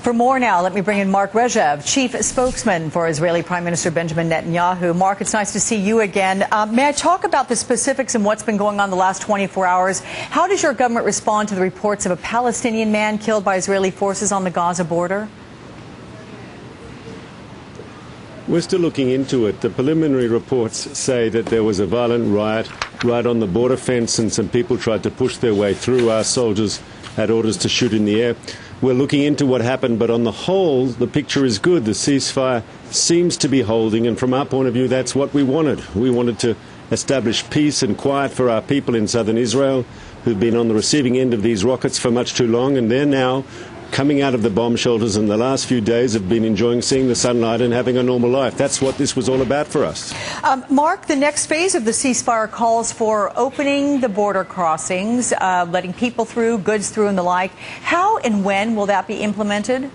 For more now, let me bring in Mark Regev, chief spokesman for Israeli Prime Minister Benjamin Netanyahu. Mark, it's nice to see you again. May I talk about the specifics and what's been going on the last 24 hours? How does your government respond to the reports of a Palestinian man killed by Israeli forces on the Gaza border? We're still looking into it. The preliminary reports say that there was a violent riot right on the border fence and some people tried to push their way through. Our soldiers had orders to shoot in the air. We're looking into what happened, but on the whole, the picture is good. The ceasefire seems to be holding, and from our point of view, that's what we wanted. We wanted to establish peace and quiet for our people in southern Israel who've been on the receiving end of these rockets for much too long, and they're now coming out of the bomb shelters, and the last few days have been enjoying seeing the sunlight and having a normal life. That's what this was all about for us. Mark, the next phase of the ceasefire calls for opening the border crossings, letting people through, goods through and the like. How and when will that be implemented?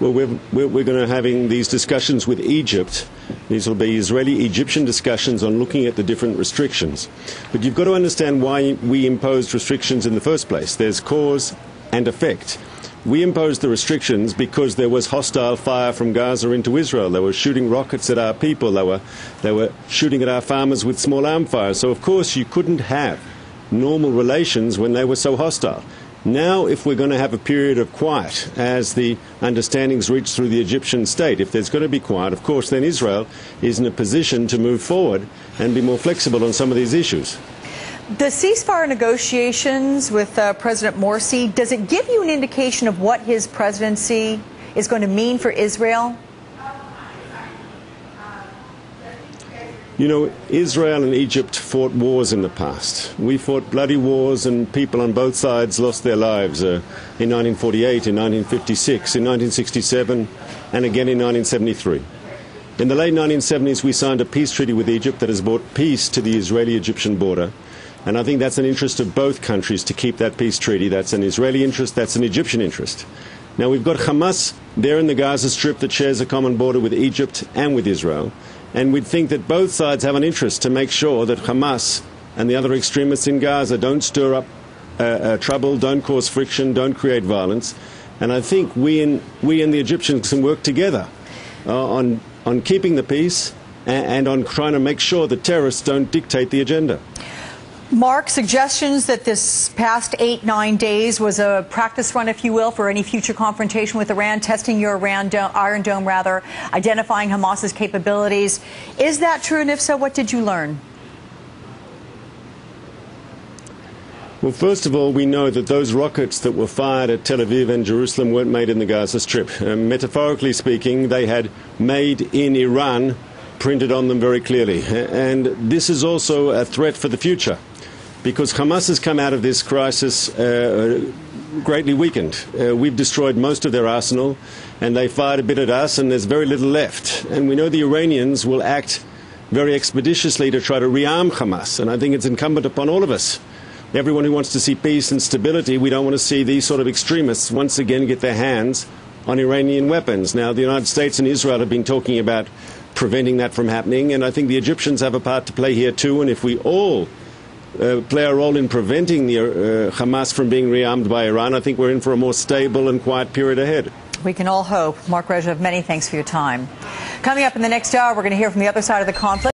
Well, we're going to having these discussions with Egypt. These will be Israeli-Egyptian discussions on looking at the different restrictions. But you've got to understand why we imposed restrictions in the first place. There's cause and effect. We imposed the restrictions because there was hostile fire from Gaza into Israel. They were shooting rockets at our people. They were shooting at our farmers with small arm fire. So, of course, you couldn't have normal relations when they were so hostile. Now, if we're going to have a period of quiet, as the understandings reach through the Egyptian state, if there's going to be quiet, of course, then Israel is in a position to move forward and be more flexible on some of these issues. The ceasefire negotiations with President Morsi, does it give you an indication of what his presidency is going to mean for Israel? You know, Israel and Egypt fought wars in the past. We fought bloody wars and people on both sides lost their lives in 1948, in 1956, in 1967, and again in 1973. In the late 1970s, we signed a peace treaty with Egypt that has brought peace to the Israeli-Egyptian border. And I think that's an interest of both countries to keep that peace treaty. That's an Israeli interest, that's an Egyptian interest. Now, we've got Hamas there in the Gaza Strip that shares a common border with Egypt and with Israel. And we'd think that both sides have an interest to make sure that Hamas and the other extremists in Gaza don't stir up trouble, don't cause friction, don't create violence. And I think we and the Egyptians can work together on keeping the peace and on trying to make sure that terrorists don't dictate the agenda. Mark, suggestions that this past 8-9 days was a practice run, if you will, for any future confrontation with Iran, testing your Iron Dome, identifying Hamas's capabilities. Is that true? And if so, what did you learn? Well, first of all, we know that those rockets that were fired at Tel Aviv and Jerusalem weren't made in the Gaza Strip. Metaphorically speaking, they had "made in Iran" printed on them very clearly. And this is also a threat for the future, because Hamas has come out of this crisis greatly weakened. We've destroyed most of their arsenal, and they fired a bit at us, and there's very little left. And we know the Iranians will act very expeditiously to try to rearm Hamas, and I think it's incumbent upon all of us, everyone who wants to see peace and stability. We don't want to see these sort of extremists once again get their hands on Iranian weapons. Now, the United States and Israel have been talking about preventing that from happening, and I think the Egyptians have a part to play here too, and if we all play a role in preventing the Hamas from being rearmed by Iran, I think we're in for a more stable and quiet period ahead. We can all hope. Mark Regev, many thanks for your time. Coming up in the next hour, we're going to hear from the other side of the conflict.